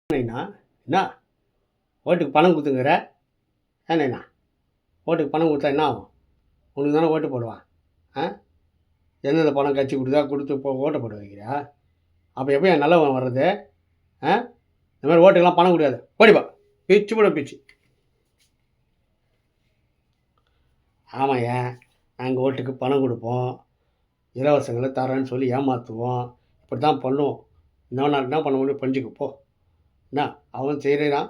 ஏண்ணா என்ன ஓட்டுக்கு பணம் கொடுத்துங்கிற ஏண்ணா ஓட்டுக்கு பணம் கொடுத்தா என்ன ஆகும்? உனக்கு தானே ஓட்டு போடுவான். ஆ எந்தெந்த பணம் கட்சி கொடுத்தா கொடுத்து ஓட்டை போட வைக்கிறியா? அப்போ எப்போ என் நல்லவன் வர்றது? இந்த மாதிரி ஓட்டுக்கெல்லாம் பணம் கொடுக்காது, ஓடிப்பா, பிச்சு போட பிச்சு. ஆமாய்யா, நாங்கள் ஓட்டுக்கு பணம் கொடுப்போம், இலவசங்களை தரேன்னு சொல்லி ஏமாற்றுவோம், இப்படி தான் பண்ணுவோம். இன்னொன்று என்ன பண்ண முடியும்? பஞ்சுக்கு என்ன அவன் செய்கிறான்.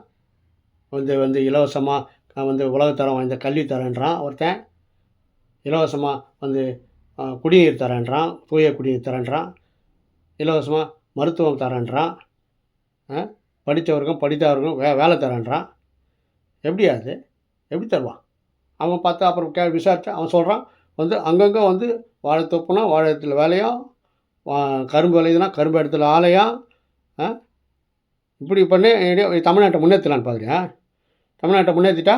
இலவசமாக உலகத்தரம் வாய்ந்த கல்வி தரேன்றான் ஒருத்தன், இலவசமாக குடிநீர் தரேன்றான், தூய குடிநீர் தரேன்றான், இலவசமாக மருத்துவம் தரேன்றான், படித்தவருக்கும் படித்தவருக்கும் வேலை தரேன்றான். எப்படியா அது? எப்படி தருவான்? அவன் பார்த்தா அப்புறம் விசாரித்தா அவன் சொல்கிறான், அங்கங்கே வாழைத்தோப்புனா வாழை இடத்துல வேலையும், கரும்பு விளையுதுன்னா கரும்பு இடத்துல ஆலையும். இப்படி பண்ணி தமிழ்நாட்டை முன்னேற்றலான்னு பார்க்குறியா? தமிழ்நாட்டை முன்னேற்றிட்டா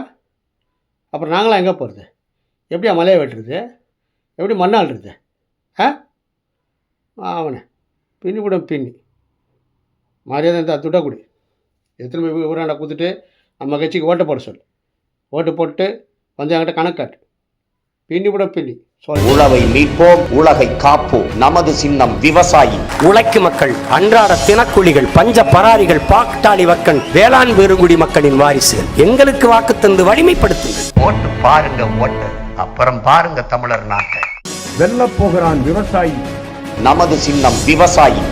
அப்புறம் நாங்களாம் எங்கே போகிறது? எப்படியா மலையை வெட்டுறது? எப்படி மண்ணாளுறது? அவனை பின்னி கூட பின்னி மரியாதை இந்த துட்டை கொடு, எத்தனை போய் ஊராண்டா கொடுத்துட்டு நம்ம கட்சிக்கு ஓட்டை போட சொல்லு. ஓட்டு போட்டு என்கிட்ட கணக்காட்டு. பின்னி கூட பின்னி உழவை மீட்போம், உலகை காப்போம். நமது சின்னம் விவசாயி. உழைக்கும் மக்கள், அன்றாட தினக்கூலிகள், பஞ்ச பராரிகள், பாக்டாளி வக்கன், வேளாண் பெருங்குடி மக்களின் வாரிசுகள். எங்களுக்கு வாக்கு தந்து வலிமைப்படுத்துங்கள். ஓட்டு பாருங்க, ஓட்டு அப்புறம் பாருங்க தமிழர் நாட்டை. வெல்ல போகிறான் விவசாயி. நமது சின்னம் விவசாயி.